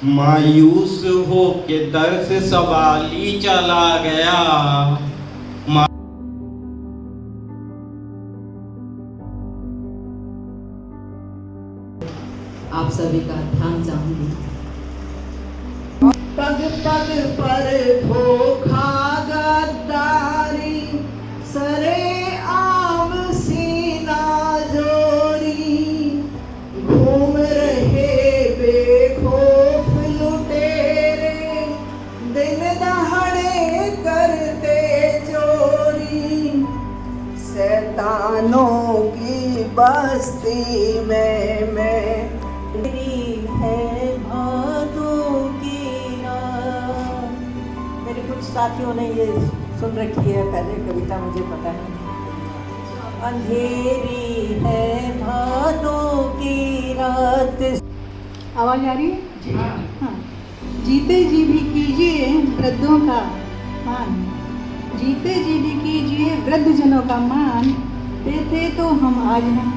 मायूस हो के दर से सवाली चला गया। आप सभी का ध्यान चाहूंगी। पग पग पर धोखा गद्दारी, सरे आम सीना जोरी, घूम रहे बेखौफ लुटेरे, दिन दहाड़े करते चोरी। शैतानों की बस्ती में मैं है भादों की रात। मेरे कुछ साथियों ने ये सुन रखी है पहले कविता, मुझे पता है। अंधेरी है भादों की रात। आवाज आ रही है? हाँ। जीते जी भी कीजिए वृद्धों का मान, जीते जी भी कीजिए वृद्ध जनों का मान। वे थे तो हम आज हैं,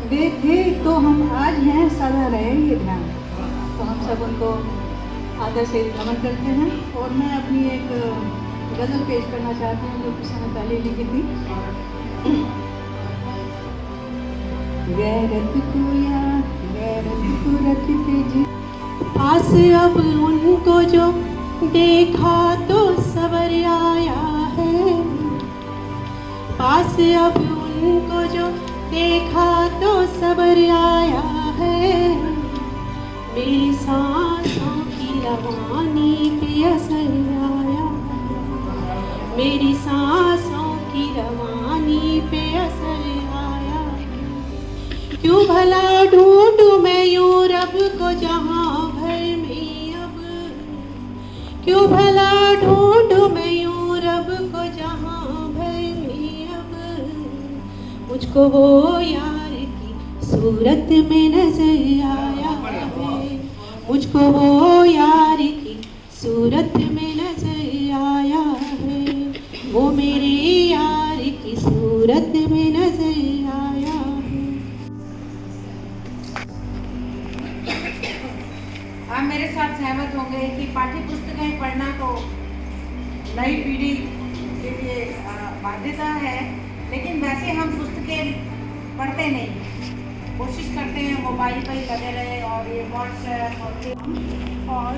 वे थे तो हम आज हैं, सदा रहे ये ध्यान। तो हम सब उनको आदर से नमन करते हैं। और मैं अपनी एक गज़ल पेश करना चाहती हूँ जो कुछ समय पहले लिखी थी। गैरत को या गैरत को रखते जी पास, अब उनको जो देखा तो सबर आया है। पास अब उनको जो देखा तो सबर आया है। मेरी सांसों की रवानी पे असर आया है। मेरी सांसों की रवानी पे असर आया है। क्यों भला ढूंढूं मैं यूं रब को जहां भर में अब, क्यों भला ढूंढूं मैं यूं रब को जहां भर में अब। मुझको वो यार की सूरत में नजर आया है। मुझको वो यार की सूरत में नजर आया है। वो मेरे यार की सूरत में नजर आया है। आप मेरे साथ सहमत होंगे कि पाठ्य पुस्तकें पढ़ना तो नई पीढ़ी के लिए बाध्यता है, लेकिन वैसे हम पुस्तकें पढ़ते नहीं, कोशिश करते हैं मोबाइल पर ही लगे रहे और ये व्हाट्सएप और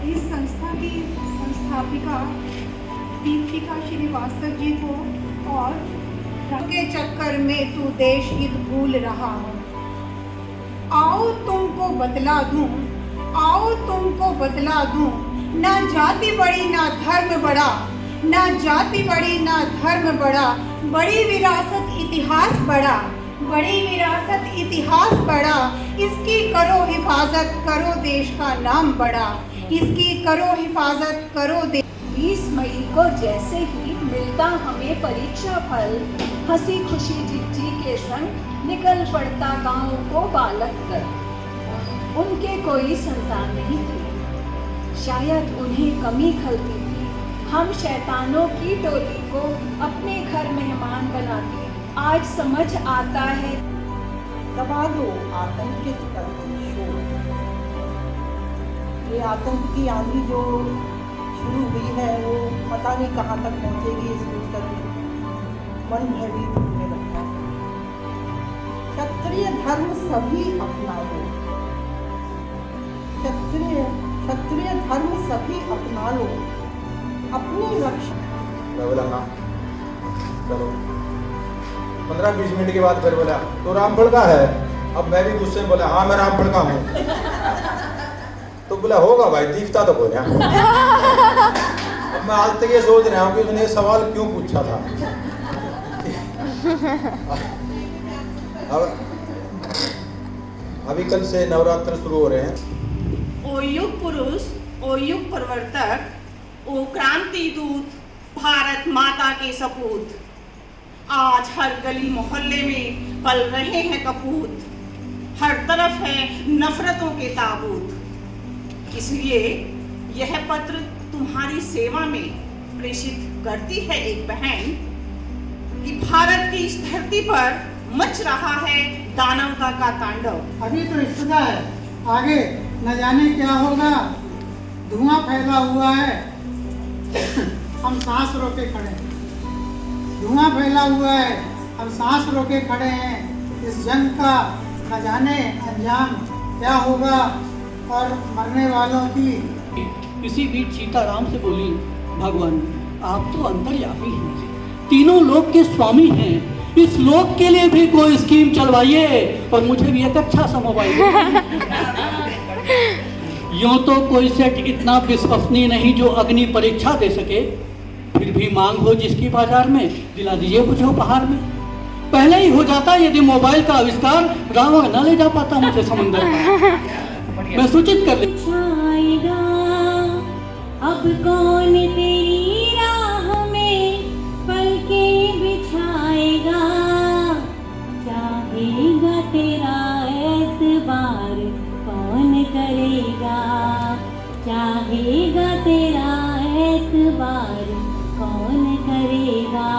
इस संस्था की संस्थापिका दीपिका श्रीवास्तव जी को, और के चक्कर में तू देश हित भूल रहा हो। आओ तुमको बतला दूं, आओ तुमको बतला दूं, ना जाति बड़ी ना धर्म बड़ा, ना जाति बड़ी ना धर्म बड़ा, बड़ी विरासत इतिहास बड़ा, बड़ी विरासत इतिहास बड़ा। इसकी करो हिफाजत, करो देश का नाम बड़ा, इसकी करो हिफाजत, करो देश। 20 मई को जैसे ही मिलता हमें परीक्षा फल, हंसी खुशी जिज्जी के संग निकल पड़ता गाँव को बालक कर। उनके कोई संतान नहीं थी, शायद उन्हें कमी खलती थी। हम शैतानों की टोली को अपने घर मेहमान बनाते, आज समझ आता है। दबा दो आतंकित करती शोर। ये आतंक की आंधी जो शुरू हुई है वो पता नहीं कहाँ तक पहुँचेगी, इस सोचकर मन भयभीत होने लगता है। क्षत्रिय धर्म सभी अपना लो, क्षत्रिय धर्म सभी अपना लो, अपनी रक्षा। बोला हाँ चलो। 15-20 मिनट के बाद फिर बोला तो रामफल का है। अब मैं भी गुस्से में बोला हाँ मैं रामफल का हूँ। तो बोला होगा भाई, दिखता तो कोई नहीं। अब मैं आज तक ये सोच रहा हूँ कि उसने ये सवाल क्यों पूछा था। अब अभी कल से नवरात्र शुरू हो रहे हैं। ओ युग पुरुष, ओ युग प्रवर्तक, ओ क्रांति दूत, भारत माता के सपूत, आज हर गली मोहल्ले में पल रहे हैं कपूत, हर तरफ है नफरतों के ताबूत। इसलिए यह पत्र तुम्हारी सेवा में प्रेषित करती है एक बहन कि भारत की इस धरती पर मच रहा है दानवता का तांडव। अभी तो इतना है आगे न जाने क्या होगा। धुआं फैला हुआ है, हम सांस रोके खड़े हैं। धुआं फैला हुआ है, हम सांस रोके खड़े हैं। इस जंग का न जाने अंजाम क्या होगा और मरने वालों की। इसी बीच सीताराम से बोली, भगवान आप तो अंतर्यामी हैं, तीनों लोक के स्वामी हैं, इस लोक के लिए भी कोई स्कीम चलवाइए और मुझे भी एक अच्छा सा मोबाइल। यूं तो कोई सेट इतना विश्वसनीय नहीं जो अग्नि परीक्षा दे सके, फिर भी मांग हो जिसकी बाजार में, दिला दीजिए मुझे उपहार में। पहले ही हो जाता यदि मोबाइल का आविष्कार, रावण न ले जा पाता मुझे समुंदर पार। मैं सूचित कर ले। अब कौन तेरी राह में पलके बिछाएगा, चाहेगा तेरा एतबार कौन करेगा, चाहेगा तेरा एतबार कौन करेगा।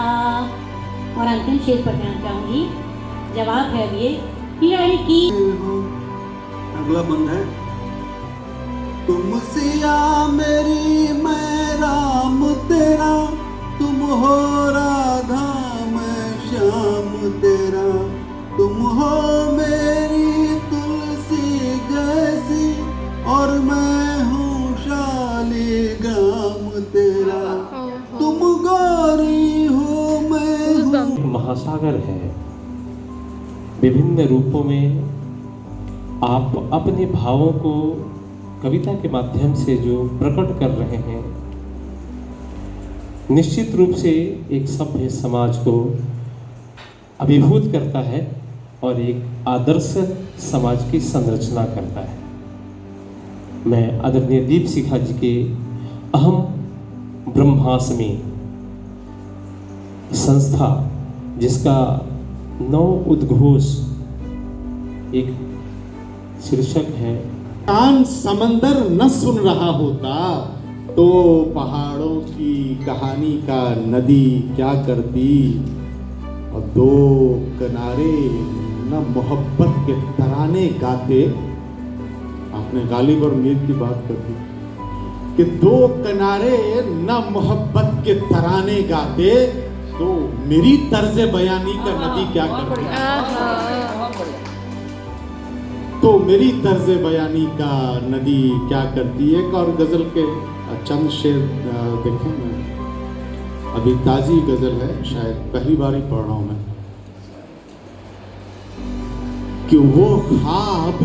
और अंतिम शेर पर कहना चाहूंगी, जवाब है ये लड़की। अगला बंद है, तुम सिया मेरी मैं राम तेरा, तुम हो राधा मैं श्याम तेरा, तुम हो मेरी तुलसी जैसी और मैं हूँ शालिग्राम तेरा, तुम गौरी हो मैं हूँ। महासागर है, विभिन्न रूपों में आप अपने भावों को कविता के माध्यम से जो प्रकट कर रहे हैं, निश्चित रूप से एक सभ्य समाज को अभिभूत करता है और एक आदर्श समाज की संरचना करता है। मैं आदरणीय दीपशिखा जी के अहम ब्रह्मास्मि संस्था, जिसका नव उद्घोष एक शीर्षक है, कान समंदर न सुन रहा होता तो पहाड़ों की कहानी का नदी क्या करती, और दो किनारे न मोहब्बत के तराने गाते। आपने गालिब और मीर की बात कर दी कि दो किनारे न मोहब्बत के तराने गाते, तो मेरी तर्ज बयानी का नदी क्या करती, तो मेरी तर्ज बयानी का नदी क्या करती है। एक और गज़ल के चंद शेर देखें, मैं अभी ताज़ी गज़ल है, शायद पहली बार ही पढ़ रहा हूँ मैं, कि वो ख्वाब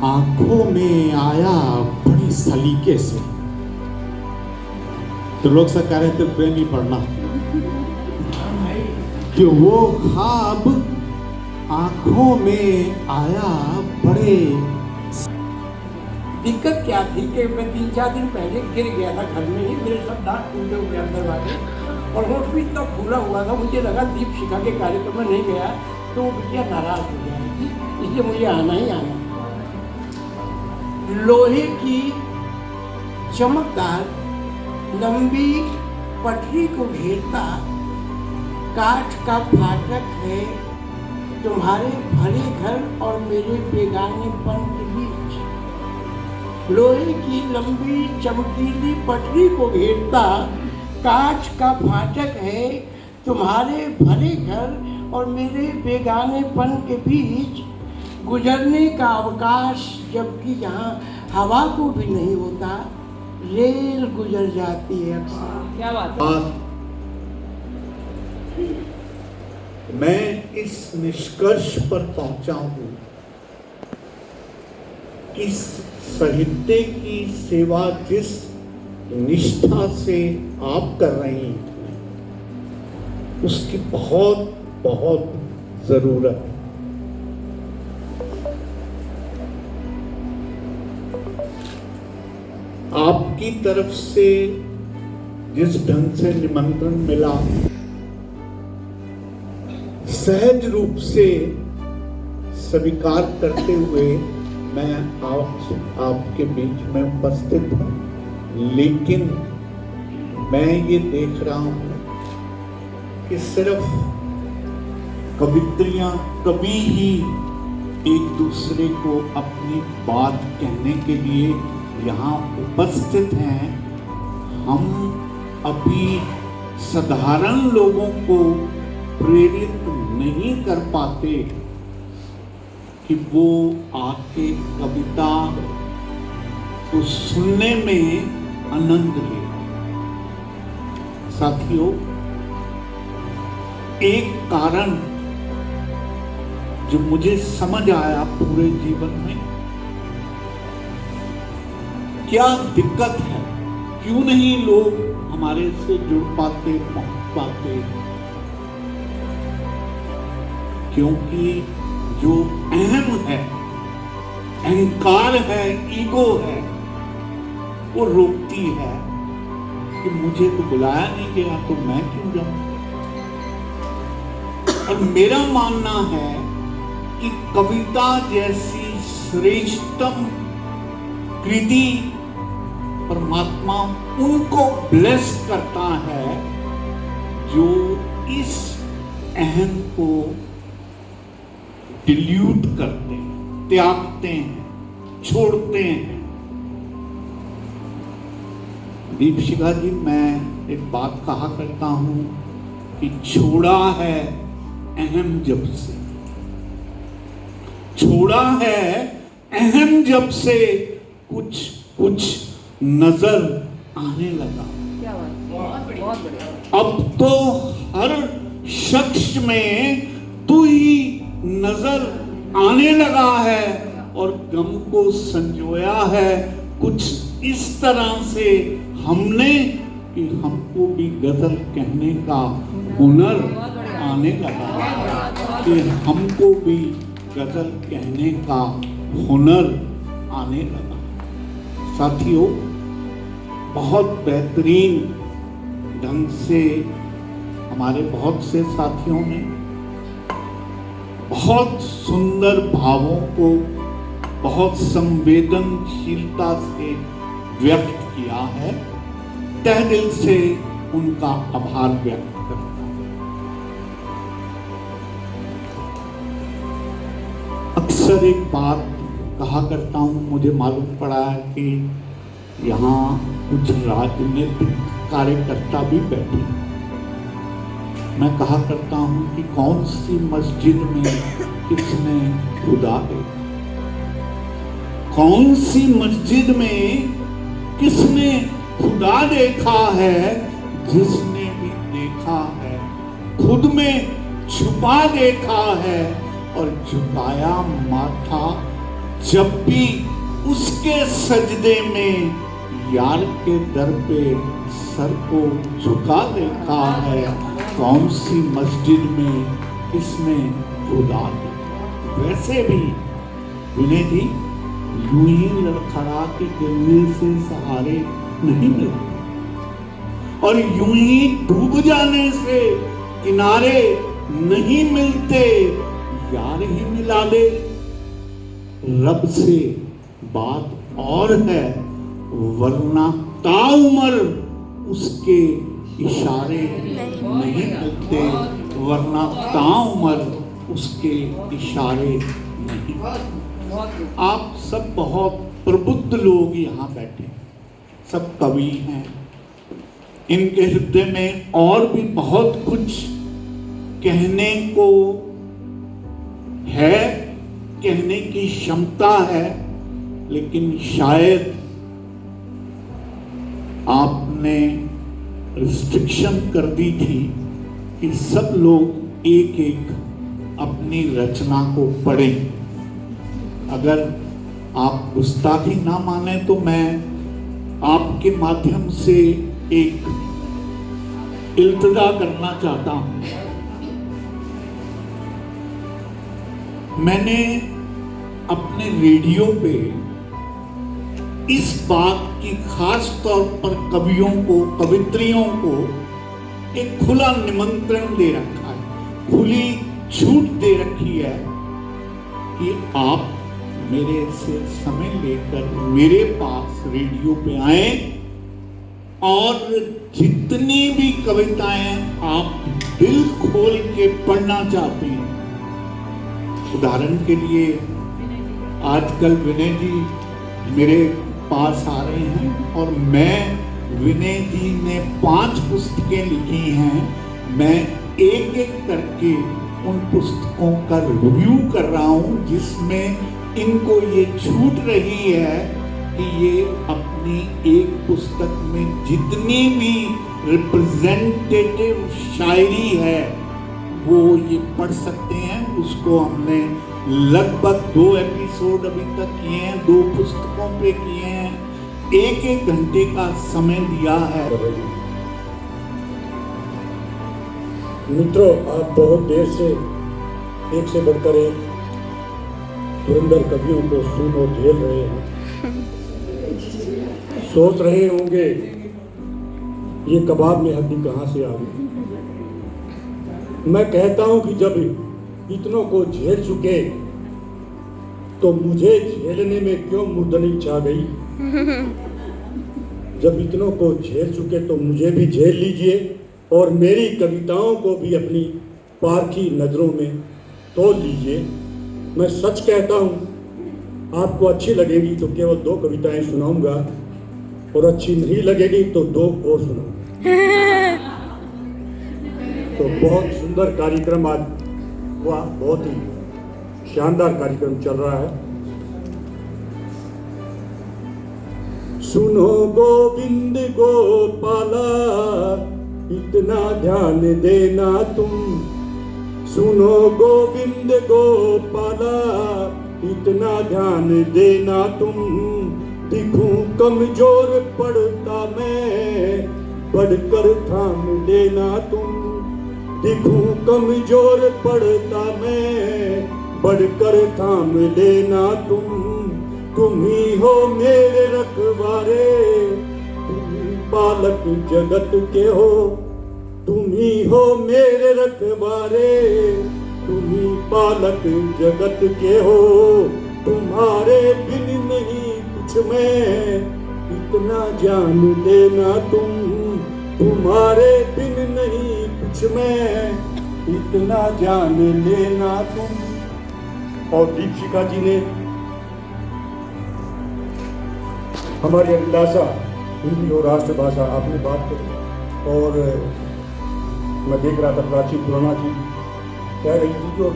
आंखों में आया बड़ी सलीके से। तो लोग सब कह रहे थे प्रेमी पढ़ना, कि वो ख्वाब आंखों में आया बड़े। दिक्कत क्या थी कि मैं 3-4 दिन पहले गिर गया था घर में ही, मेरे सब दांत टूटे हुए अंदर वाले, और होठ भी इतना फूला हुआ था, मुझे लगा दीपशिखा के कार्यक्रम में नहीं गया तो वो बिटिया नाराज हो जाएगी, इसलिए मुझे आना ही आना। लोहे की चमकदार लंबी पटरी को घेरता काठ का फाटक है, तुम्हारे भरे घर और मेरे बेगानेपन के बीच। लोहे की लंबी चमकीली पटरी को घेरता कांच का फाटक है, तुम्हारे भरे घर और मेरे बेगानेपन के बीच। गुजरने का अवकाश जबकि जहाँ हवा को भी नहीं होता, रेल गुजर जाती है अक्सर। क्या बात है। मैं इस निष्कर्ष पर पहुंचा हूं कि साहित्य की सेवा जिस निष्ठा से आप कर रही हैं, उसकी बहुत बहुत जरूरत है। आपकी तरफ से जिस ढंग से निमंत्रण मिला, सहज रूप से स्वीकार करते हुए मैं आपके बीच में उपस्थित हूँ, लेकिन मैं ये देख रहा हूँ कि सिर्फ कवित्रियां कभी ही एक दूसरे दूसरे को अपनी बात कहने के लिए यहाँ उपस्थित हैं, हम अभी साधारण लोगों को प्रेरित नहीं कर पाते कि वो आके कविता को सुनने में आनंद ले। साथियों, एक कारण जो मुझे समझ आया पूरे जीवन में, क्या दिक्कत है, क्यों नहीं लोग हमारे से जुड़ पाते, पहुंच पाते, क्योंकि जो अहम है, अहंकार है, ईगो है, वो रोकती है कि मुझे तो बुलाया नहीं गया तो मैं क्यों जाऊं। और मेरा मानना है कि कविता जैसी श्रेष्ठतम कृति परमात्मा उनको ब्लेस करता है जो इस अहम को डिल्यूट करते हैं, त्यागते हैं, छोड़ते हैं। दीपशिखा जी, मैं एक बात कहा करता हूं कि छोड़ा है अहम जब से, छोड़ा है अहम जब से कुछ कुछ नजर आने लगा। क्या बात, बहुत बढ़िया। अब तो हर शख्स में तू ही नजर आने लगा है और गम को संजोया है कुछ इस तरह से हमने कि हमको भी गजल कहने का हुनर आने लगा, कि हमको भी गजल कहने का हुनर आने लगा। साथियों, बहुत बेहतरीन ढंग से हमारे बहुत से साथियों ने बहुत सुंदर भावों को बहुत संवेदनशीलता से व्यक्त किया है। तहे दिल से उनका आभार व्यक्त करता हूं। अक्सर एक बात कहा करता हूं, मुझे मालूम पड़ा है कि यहाँ कुछ राजनीतिक कार्यकर्ता भी बैठे हैं। मैं कहा करता हूं कि कौन सी मस्जिद में किसने खुदा देखा, कौन सी मस्जिद में किसने खुदा देखा है। जिसने भी देखा है खुद में छुपा देखा है और झुकाया माथा जब भी उसके सजदे में यार के दर पे सर को झुका देखा है। कौन सी मस्जिद में किसने खुदा देखा। वैसे भी विनय जी, यूं ही लड़खड़ा के गिरने से सहारे नहीं मिलते और यूं ही डूब जाने से किनारे नहीं मिलते। यार ही मिला दे रब से बात और है, वरना ताउमर उसके इशारे नहीं मिलते, वरना ताउमर उसके इशारे नहीं। आप सब बहुत प्रबुद्ध लोग यहाँ बैठे, सब कवि हैं, इनके हृदय में और भी बहुत कुछ कहने को है, कहने की क्षमता है, लेकिन शायद आपने रिस्ट्रिक्शन कर दी थी कि सब लोग एक एक अपनी रचना को पढ़ें। अगर आप गुस्ताखी ना माने तो मैं आपके माध्यम से एक इल्तिजा करना चाहता हूं। मैंने अपने रेडियो पे इस बात की खास तौर पर कवियों को, कवित्रियों को एक खुला निमंत्रण दे रखा है, खुली छूट दे रखी है कि आप मेरे से समय लेकर मेरे पास रेडियो पे आए और जितनी भी कविताएं आप दिल खोल के पढ़ना चाहते हैं। उदाहरण के लिए आजकल विनय जी मेरे पास आ रहे हैं और मैं विनय जी ने 5 पुस्तकें लिखी हैं। मैं एक एक करके उन पुस्तकों का रिव्यू कर रहा हूँ, जिसमें इनको ये छूट रही है कि ये अपनी एक पुस्तक में जितनी भी रिप्रेजेंटेटिव शायरी है वो ये पढ़ सकते हैं। उसको हमने लगभग 2 एपिसोड अभी तक किए हैं, 2 पुस्तकों पे किए हैं, 1-1 घंटे का समय दिया है। मित्रों, आप बहुत देर से एक से बढ़कर एक धुरंधर कवियों को सुन और झेल रहे हैं। सोच रहे होंगे ये कबाब में हड्डी कहाँ से आ गई। मैं कहता हूं कि जब इतनों को झेल चुके तो मुझे झेलने में क्यों मुर्दनी छा गई। जब इतनों को झेल चुके तो मुझे भी झेल लीजिए और मेरी कविताओं को भी अपनी पारखी नजरों में तोल लीजिए। मैं सच कहता हूँ, आपको अच्छी लगेगी तो केवल 2 कविताएं सुनाऊंगा और अच्छी नहीं लगेगी तो 2 और सुनाऊंगा। तो बहुत सुंदर कार्यक्रम आज हुआ, बहुत ही शानदार कार्यक्रम चल रहा है। सुनो गोविंद गोपाला, इतना ध्यान देना तुम। सुनो गोविंद गोपाला, इतना ध्यान देना तुम। दिखूं कमजोर पड़ता मैं, बढ़कर थाम लेना तुम। दिखूं कमजोर पड़ता मैं, बढ़कर थाम लेना तुम। तुम ही हो मेरे रखवारे, तुम ही पालक जगत के हो। तुम ही हो मेरे रखवारे, तुम ही पालक जगत के हो। तुम्हारे बिन नहीं कुछ मैं, इतना जान लेना तुम। तुम्हारे बिन नहीं कुछ मैं, इतना जान लेना तुम। और दीक्षिका जी ने हमारी अभिलाषा हिंदी और राष्ट्रभाषा आपने बात करी और मैं देख रहा था प्राची पुराना जी कह रही थी जो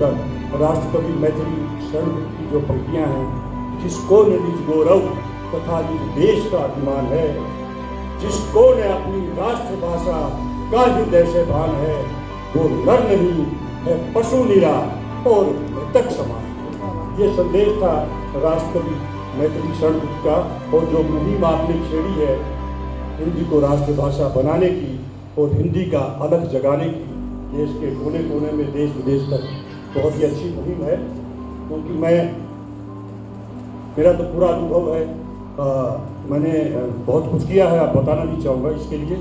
राष्ट्रकवि मैथिली शरण की जो पंक्तियाँ हैं, जिसको ने निज गौरव तथा निज देश का अभिमान है, जिसको ने अपनी राष्ट्रभाषा का हृदय से भान है, वो नर नहीं है पशु निरा और मृतक समान। ये संदेश था राष्ट्रकवि मैथिली शरण का। और जो मुहिम आपने छेड़ी है हिंदी को राष्ट्रभाषा बनाने की और हिंदी का अलग जगाने की, देश के कोने कोने में देश विदेश तक, बहुत ही अच्छी मुहिम है। क्योंकि मेरा तो पूरा अनुभव है, मैंने बहुत कुछ किया है, आप बताना नहीं चाहूँगा इसके लिए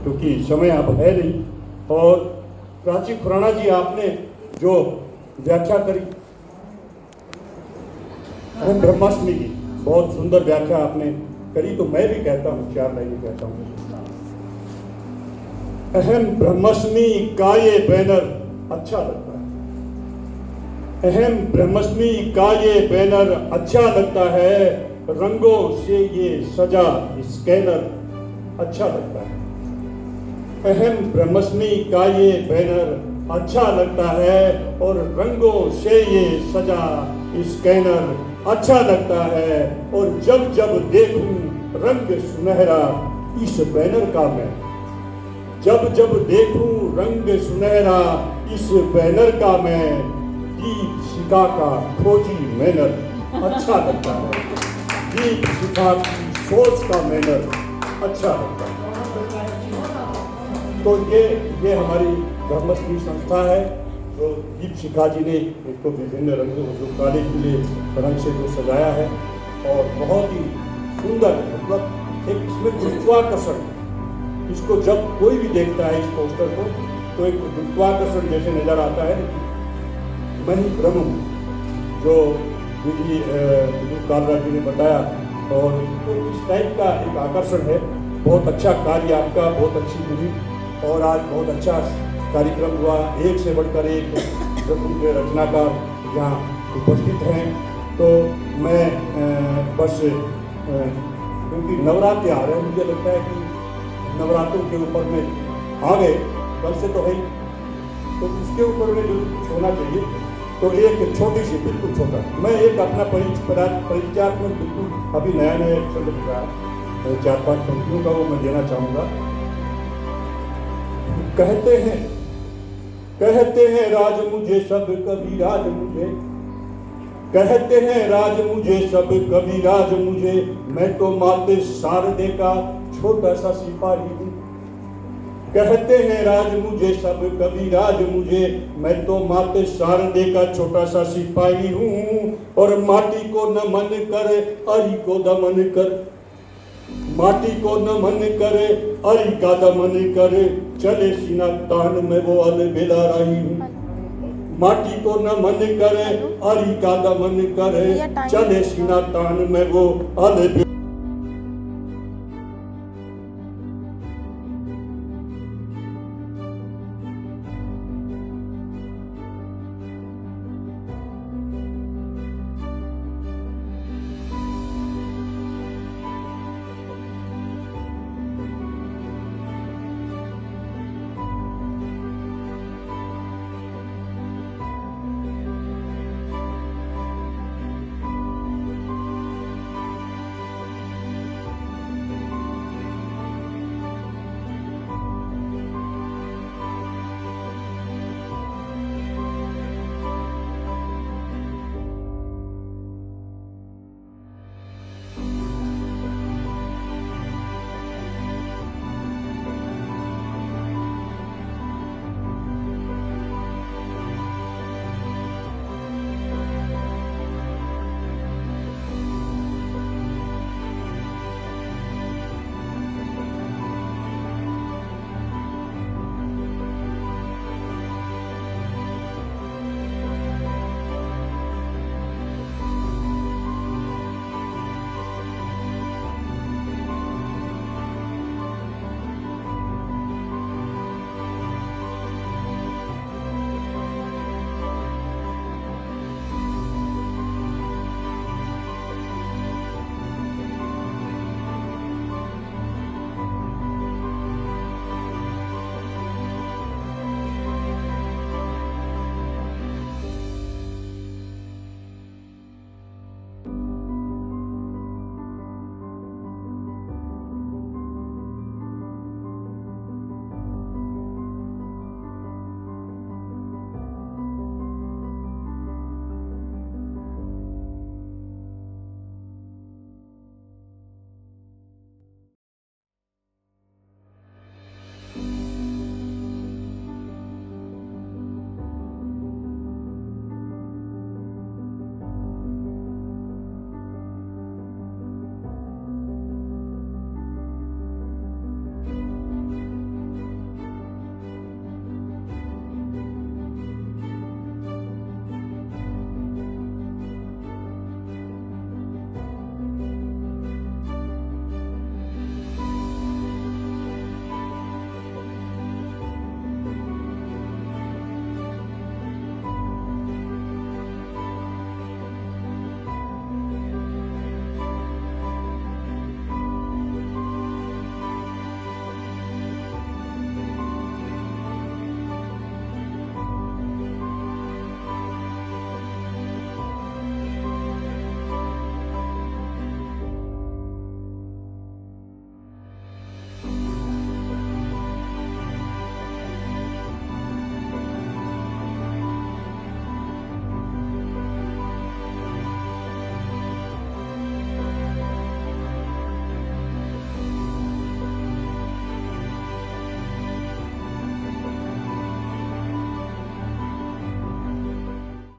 क्योंकि समय अब है नहीं। और प्राची खुराना जी आपने जो व्याख्या करी ब्रह्माष्टमी की, बहुत सुंदर व्याख्या आपने करी। तो मैं भी कहता हूँ, 4 लाइनें कहता हूँ। अहम ब्रह्माष्टमी का ये बैनर अच्छा लगता है। अहम ब्रह्माष्टमी का ये बैनर अच्छा लगता है। रंगों से ये सजा स्कैनर अच्छा लगता है। अहम ब्रह्माष्टमी का ये बैनर अच्छा लगता है और रंगों से ये सजा स्कैनर अच्छा लगता है। और जब जब देखूं रंग सुनहरा इस बैनर का मैं, जब जब देखूं रंग सुनहरा इस बैनर का मैं, दीप शिखा का खोजी मैनर अच्छा लगता है। दीप शिखा की सोच का मैनर अच्छा लगता है। तो ये हमारी ब्रह्माष्टमी संस्था है जो दीप शिखा जी ने इसको विभिन्न रंगों जो काले पीले रंग से जो सजाया है और बहुत ही सुंदर, मतलब एक इसमें गुरुत्वाकर्षण, इसको जब कोई भी देखता है इस पोस्टर को तो एक गुरुत्वाकर्षण जैसे नजर आता है। मैं ही ब्रह्म हूँ जो विधि कालरा जी ने बताया, और तो इस टाइप का एक आकर्षण है। बहुत अच्छा कार्य आपका, बहुत अच्छी मुहिम, और आज बहुत अच्छा कार्यक्रम हुआ। एक से बढ़कर एक उनके रचनाकार यहाँ उपस्थित हैं तो मैं बस क्योंकि नवरात्र आ रहे हैं, मुझे लगता है कि नवरात्रों के ऊपर में आ गए, कल से तो है ही, तो उसके ऊपर में जो कुछ होना चाहिए, तो एक छोटी सी, बिल्कुल छोटा, मैं एक अपना परिचयात्मक बिल्कुल अभी नया नया शब्द का 4-5 पंक्तियों का वो मैं देना चाहूँगा। कहते हैं राज मुझे सब कभी राज मुझे, कहते हैं राज मुझे सब कभी राज मुझे, मैं तो माते शारदे का छोटा सा सिपाही हूँ। कहते हैं राज मुझे सब कभी राज मुझे, मैं तो माते शारदे का छोटा सा सिपाही हूँ। और माटी को नमन करे अरि को दमन कर, माटी को नमन करे अरि का दमन करे, चले सीना तान में वो अलबेला रही हूँ। माटी को नमन करे अरि का दमन करे, चले सीना तान में वो अलबेला